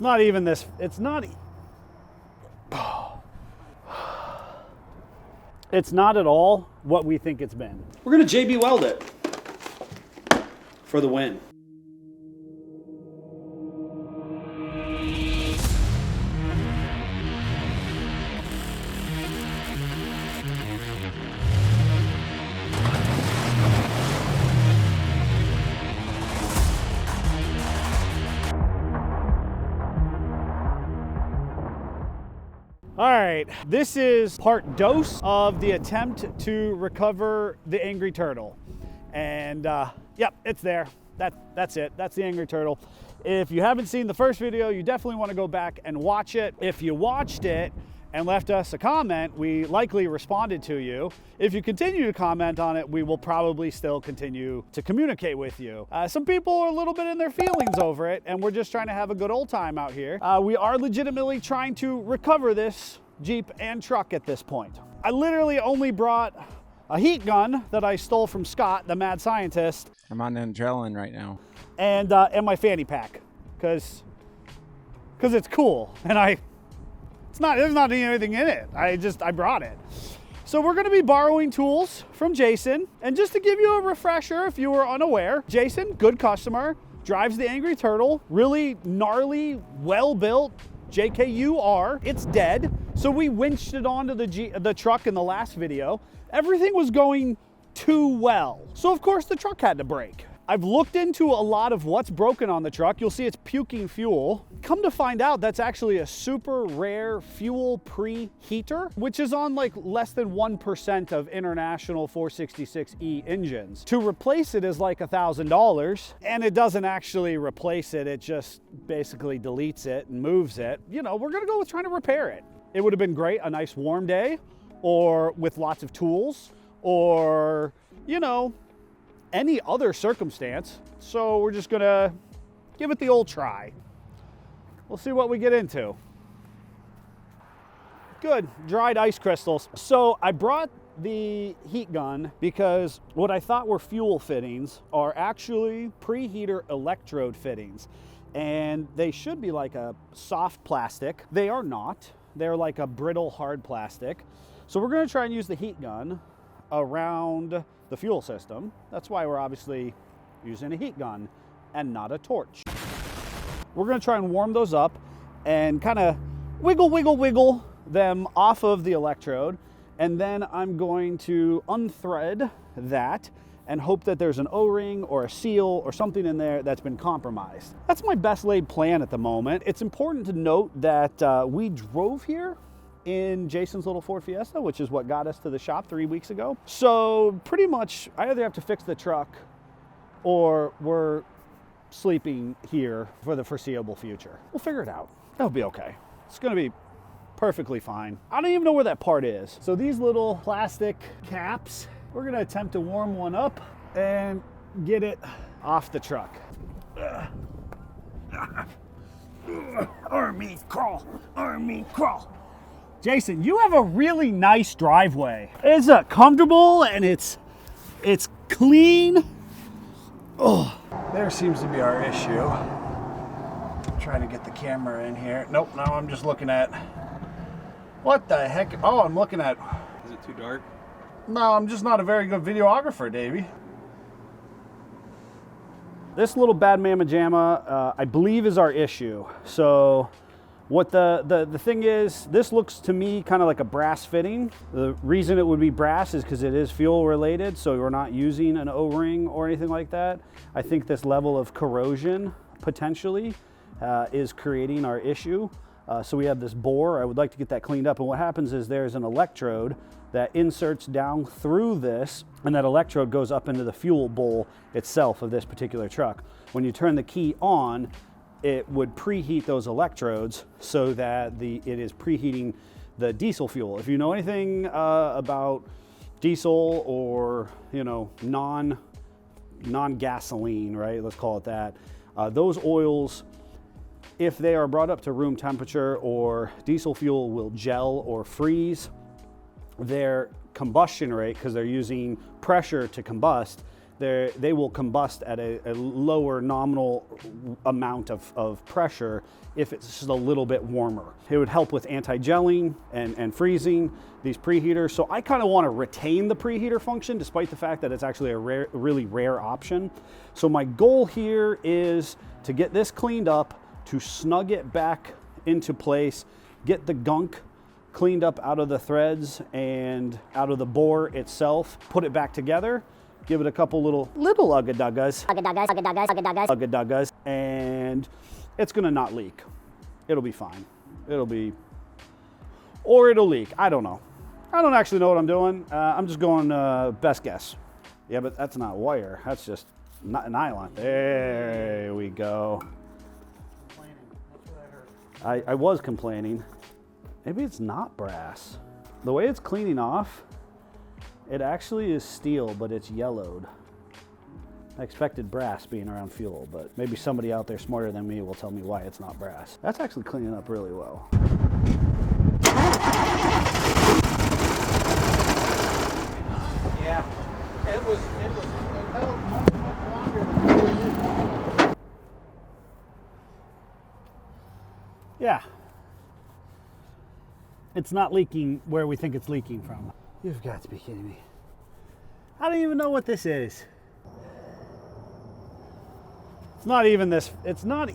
not even this, it's not at all what we think it's been. We're gonna JB weld it for the win. All right, this is part dose of the attempt to recover the Angry Turtle. And yep, it's there. That's it, that's the Angry Turtle. If you haven't seen the first video, you definitely wanna go back and watch it. If you watched it and left us a comment, we likely responded to you. If you continue to comment on it, we will probably still continue to communicate with you. Some people are a little bit in their feelings over it, and we're just trying to have a good old time out here. We are legitimately trying to recover this Jeep and truck at this point. I literally only brought a heat gun that I stole from Scott, the mad scientist. I'm on adrenaline right now. And my fanny pack, because it's cool, and there's not anything in it. I brought it. So we're gonna be borrowing tools from Jason. And just to give you a refresher, if you were unaware, Jason, good customer, drives the Angry Turtle, really gnarly, well-built JKUR. It's dead. So we winched it onto the truck in the last video. Everything was going too well. So of course the truck had to break. I've looked into a lot of what's broken on the truck. You'll see it's puking fuel. Come to find out, that's actually a super rare fuel preheater, which is on like less than 1% of international 466E engines. To replace it is like $1,000, and it doesn't actually replace it. It just basically deletes it and moves it. You know, we're gonna go with trying to repair it. It would have been great, a nice warm day, or with lots of tools, or, you know, any other circumstance. So we're just gonna give it the old try. We'll see what we get into. Good, dried ice crystals. So I brought the heat gun because what I thought were fuel fittings are actually preheater electrode fittings. And they should be like a soft plastic. They are not. They're like a brittle hard plastic. So we're gonna try and use the heat gun around the fuel system. That's why we're obviously using a heat gun and not a torch. We're gonna try and warm those up and kind of wiggle them off of the electrode. And then I'm going to unthread that and hope that there's an O-ring or a seal or something in there that's been compromised. That's my best laid plan at the moment. It's important to note that we drove here in Jason's little Ford Fiesta, which is what got us to the shop 3 weeks ago. So pretty much I either have to fix the truck or we're sleeping here for the foreseeable future. We'll figure it out. That'll be okay. It's gonna be perfectly fine. I don't even know where that part is. So these little plastic caps, we're gonna attempt to warm one up and get it off the truck. Army crawl, army crawl. Jason, you have a really nice driveway. It's comfortable and it's clean. Oh, there seems to be our issue. I'm trying to get the camera in here. Nope, now I'm just looking at, what the heck? Oh, I'm looking at. Is it too dark? No, I'm just not a very good videographer, Davey. This little bad mamma jamma, I believe is our issue. So what the thing is, this looks to me kind of like a brass fitting. The reason it would be brass is because it is fuel related, so we're not using an O-ring or anything like that. I think this level of corrosion potentially is creating our issue. So we have this bore. I would like to get that cleaned up. And what happens is there's an electrode that inserts down through this, and that electrode goes up into the fuel bowl itself of this particular truck. When you turn the key on, it would preheat those electrodes so that it is preheating the diesel fuel. If you know anything about diesel or, you know, non-gasoline, right? Let's call it that. Those oils, if they are brought up to room temperature, or diesel fuel will gel or freeze, their combustion rate, because they're using pressure to combust, they will combust at a lower nominal amount of pressure if it's just a little bit warmer. It would help with anti-gelling and freezing these preheaters. So I kind of want to retain the preheater function despite the fact that it's actually a really rare option. So my goal here is to get this cleaned up, to snug it back into place, get the gunk cleaned up out of the threads and out of the bore itself, put it back together, give it a couple little ugga-duggas, and it's gonna not leak. It'll be fine. It'll leak. I don't know. I don't actually know what I'm doing. I'm just going best guess. Yeah, but that's not wire. That's just nylon. There we go. I was complaining. Maybe it's not brass. The way it's cleaning off, it actually is steel, but it's yellowed. I expected brass being around fuel, but maybe somebody out there smarter than me will tell me why it's not brass. That's actually cleaning up really well. Yeah, it was much longer. Yeah. It's not leaking where we think it's leaking from. You've got to be kidding me. I don't even know what this is. It's not even this. It's not.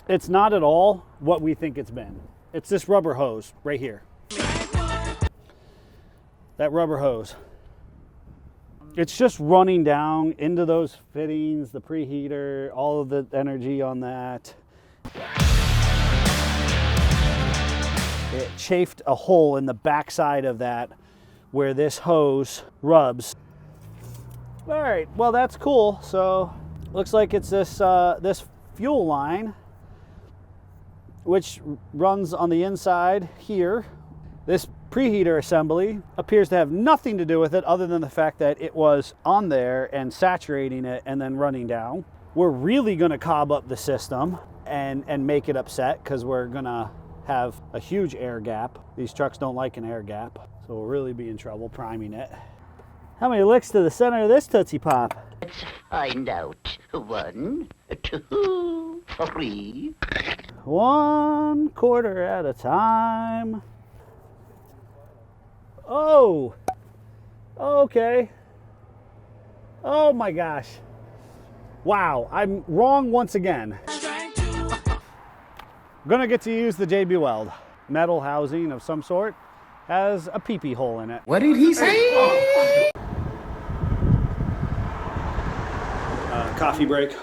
It's not at all what we think it's been. It's this rubber hose right here. That rubber hose. It's just running down into those fittings, the preheater, all of the energy on that. It chafed a hole in the backside of that where this hose rubs. All right, well that's cool. So looks like it's this fuel line, which runs on the inside here. This preheater assembly appears to have nothing to do with it other than the fact that it was on there and saturating it and then running down. We're really gonna cob up the system and make it upset because we're gonna have a huge air gap. These trucks don't like an air gap, so we'll really be in trouble priming it. How many licks to the center of this Tootsie Pop? Let's find out. 1, 2, 3. 1 quarter at a time. Oh, okay. Oh my gosh. Wow, I'm wrong once again. I'm gonna get to use the JB Weld. Metal housing of some sort has a pee-pee hole in it. What did he say? Coffee break,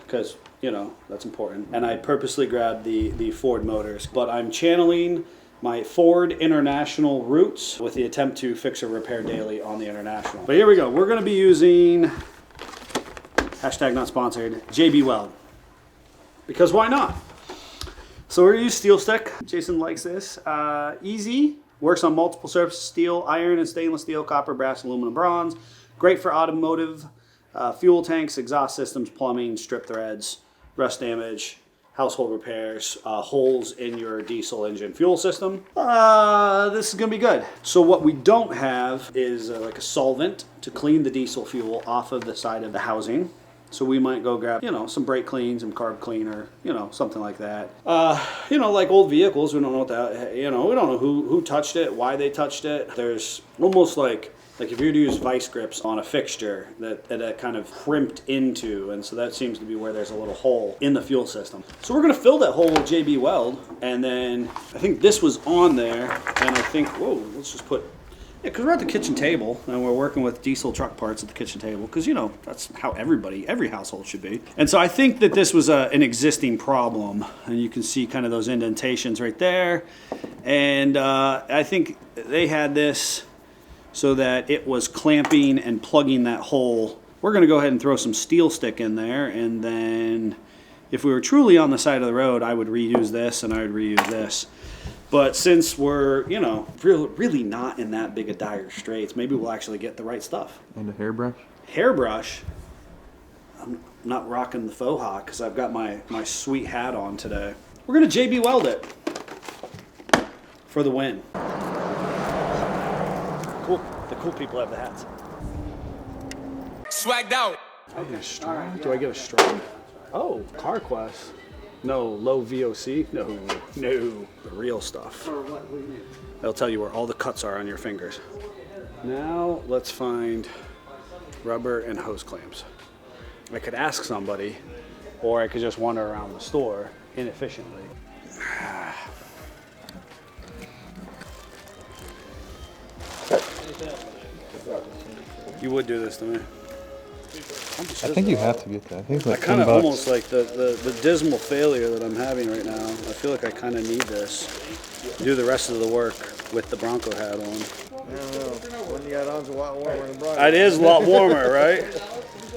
because, you know, that's important. And I purposely grabbed the Ford motors, but I'm channeling my Ford International roots with the attempt to fix or repair daily on the International. But here we go. We're going to be using, hashtag not sponsored, JB Weld. Because why not? So we're going to use steel stick. Jason likes this. Easy. Works on multiple surfaces, steel, iron and stainless steel, copper, brass, aluminum, bronze. Great for automotive, fuel tanks, exhaust systems, plumbing, strip threads, rust damage, household repairs, holes in your diesel engine fuel system. This is gonna be good. So what we don't have is like a solvent to clean the diesel fuel off of the side of the housing. So we might go grab, you know, some brake clean, some carb cleaner, you know, something like that. You know, like old vehicles, we don't know what that, you know, we don't know who touched it, why they touched it. There's almost like if you were to use vice grips on a fixture that kind of crimped into, and so that seems to be where there's a little hole in the fuel system. So we're gonna fill that hole with JB Weld, and then I think this was on there, and I think, whoa, let's just put, yeah, because we're at the kitchen table, and we're working with diesel truck parts at the kitchen table, because, you know, that's how every household should be. And so I think that this was an existing problem, and you can see kind of those indentations right there, and I think they had this so that it was clamping and plugging that hole. We're gonna go ahead and throw some steel stick in there, and then if we were truly on the side of the road, I would reuse this and I would reuse this. But since we're, you know, really not in that big of dire straits, maybe we'll actually get the right stuff. And a hairbrush? Hairbrush? I'm not rocking the faux hawk because I've got my sweet hat on today. We're gonna JB Weld it. for the win. Cool. The cool people have the hats. Swagged out. Do I get a strong? Do I get a strong? Oh, CarQuest. No, low VOC? No, the real stuff. They'll tell you where all the cuts are on your fingers. Now let's find rubber and hose clamps. I could ask somebody, or I could just wander around the store inefficiently. You would do this to me. I think you have to get that. I think it's I like kind of $10. almost like the dismal failure that I'm having right now. I feel like I kind of need this. Do the rest of the work with the Bronco hat on. I don't know. One you got on's a lot warmer than Bronco. It is a lot warmer, right?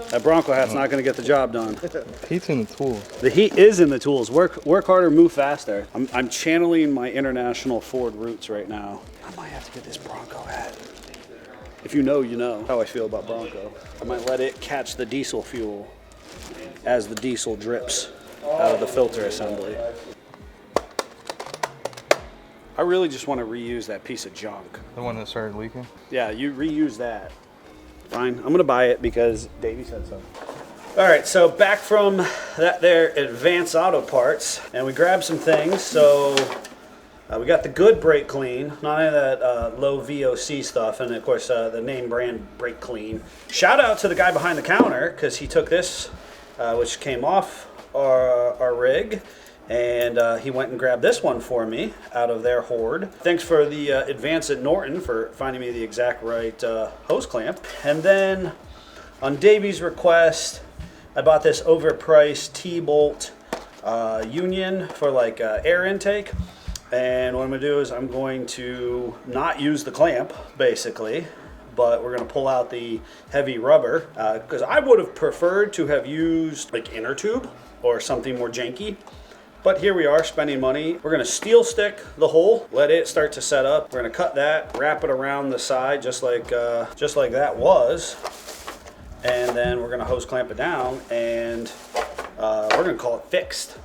That Bronco hat's not going to get the job done. Heat's in the tools. The heat is in the tools. Work harder, move faster. I'm channeling my international Ford roots right now. I might have to get this Bronco hat. If you know, you know how I feel about Bronco. I might let it catch the diesel fuel as the diesel drips out of the filter assembly. I really just want to reuse that piece of junk. The one that started leaking? Yeah, you reuse that. Fine, I'm gonna buy it because Davey said so. All right, so back from that there Advance Auto Parts, and we grabbed some things. So we got the good brake clean, not any of that low VOC stuff, and of course the name brand brake clean. Shout out to the guy behind the counter because he took this, which came off our rig, and he went and grabbed this one for me out of their hoard. Thanks for the Advance at Norton for finding me the exact right hose clamp. And then on Davey's request, I bought this overpriced T-bolt union for like air intake. And what I'm gonna do is I'm going to not use the clamp, basically, but we're gonna pull out the heavy rubber, because I would have preferred to have used like inner tube or something more janky. But here we are spending money. We're gonna steel stick the hole, let it start to set up. We're gonna cut that, wrap it around the side just like that was. And then we're gonna hose clamp it down, and we're gonna call it fixed.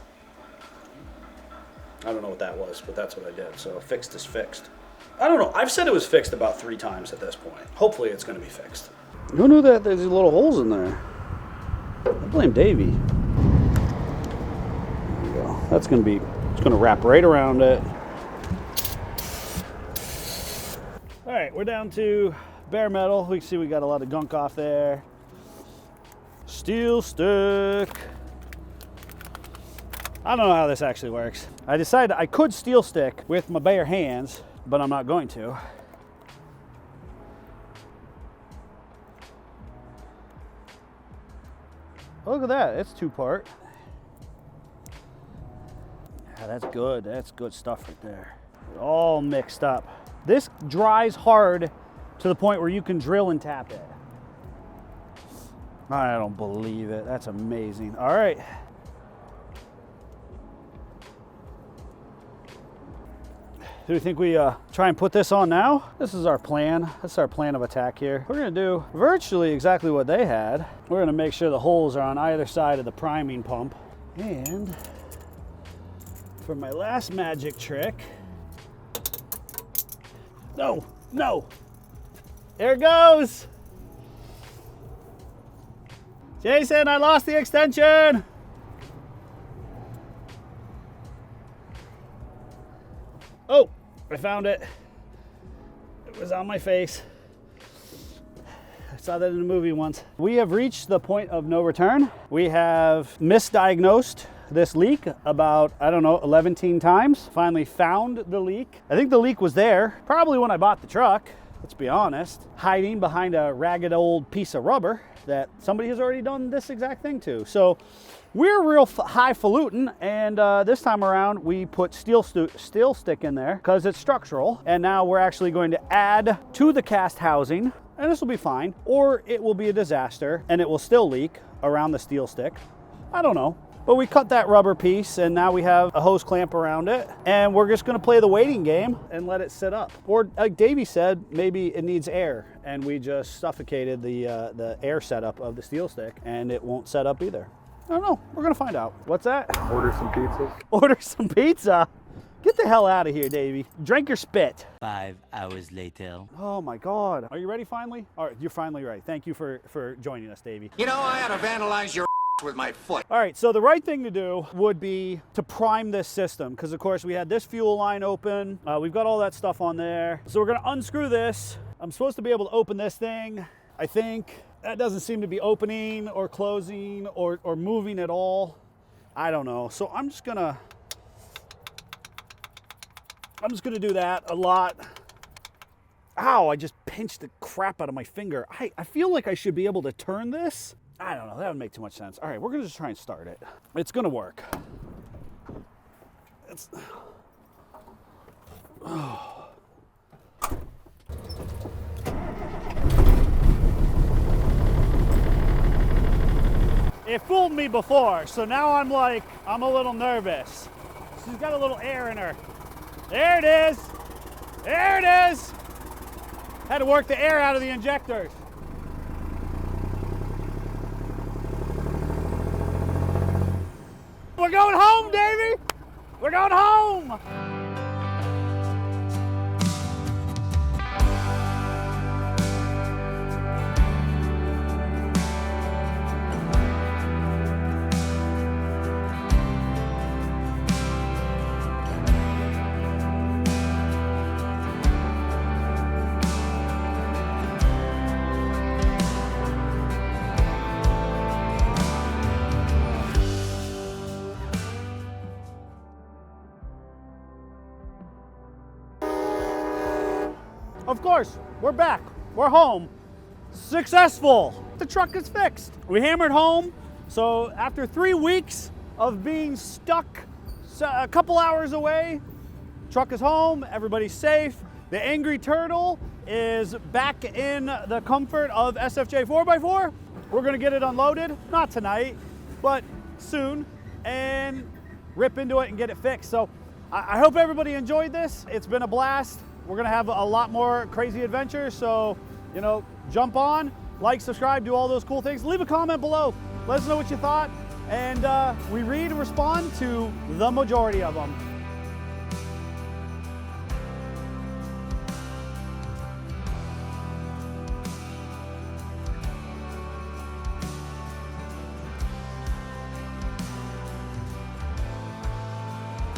I don't know what that was, but that's what I did. So fixed is fixed. I don't know. I've said it was fixed about 3 times at this point. Hopefully it's going to be fixed. Who knew that there's little holes in there? I blame Davey. There we go. That's going to be, it's going to wrap right around it. All right, we're down to bare metal. We can see we got a lot of gunk off there. Steel stick. I don't know how this actually works. I decided I could steel stick with my bare hands, but I'm not going to. Look at that, it's 2-part. Yeah, that's good. That's good stuff right there. All mixed up. This dries hard to the point where you can drill and tap it. I don't believe it. That's amazing. All right. Do we think we try and put this on now? This is our plan. That's our plan of attack here. We're gonna do virtually exactly what they had. We're gonna make sure the holes are on either side of the priming pump. And for my last magic trick, no, there it goes. Jason, I lost the extension. Oh, I found it. It was on my face. I saw that in a movie once. We have reached the point of no return. We have misdiagnosed this leak about, I don't know, 11 times. Finally found the leak. I think the leak was there, probably when I bought the truck, let's be honest, hiding behind a ragged old piece of rubber that somebody has already done this exact thing to. So we're real highfalutin, and this time around we put steel stick in there because it's structural, and now we're actually going to add to the cast housing, and this will be fine, or it will be a disaster and it will still leak around the steel stick. I don't know. But we cut that rubber piece, and now we have a hose clamp around it, and we're just gonna play the waiting game and let it sit up. Or like Davey said, maybe it needs air, and we just suffocated the air setup of the steel stick, and it won't set up either. I don't know, we're gonna find out. What's that? Order some pizzas. Order some pizza. Get the hell out of here, Davey. Drink your spit. 5 hours later. Oh my God. Are you ready finally? All right, you're finally right. Thank you for joining us, Davey. You know, I ought to vandalize your with my foot. All right, so the right thing to do would be to prime this system because, of course, we had this fuel line open. We've got all that stuff on there. So we're going to unscrew this. I'm supposed to be able to open this thing. I think that doesn't seem to be opening or closing or moving at all. I don't know. So I'm just going to do that a lot. Ow, I just pinched the crap out of my finger. I feel like I should be able to turn this. I don't know, that would make too much sense. All right, we're gonna just try and start it. It's gonna work. Oh. It fooled me before, so now I'm a little nervous. She's got a little air in her. There it is. There it is. Had to work the air out of the injectors. We're going home, Davey! We're going home! Of course, we're back. We're home. Successful. The truck is fixed. We hammered home. So after 3 weeks of being stuck a couple hours away, truck is home. Everybody's safe. The Angry Turtle is back in the comfort of SFJ 4x4. We're gonna get it unloaded, not tonight, but soon, and rip into it and get it fixed. So I hope everybody enjoyed this. It's been a blast. We're gonna have a lot more crazy adventures, so, you know, jump on, like, subscribe, do all those cool things. Leave a comment below. Let us know what you thought, and we read and respond to the majority of them.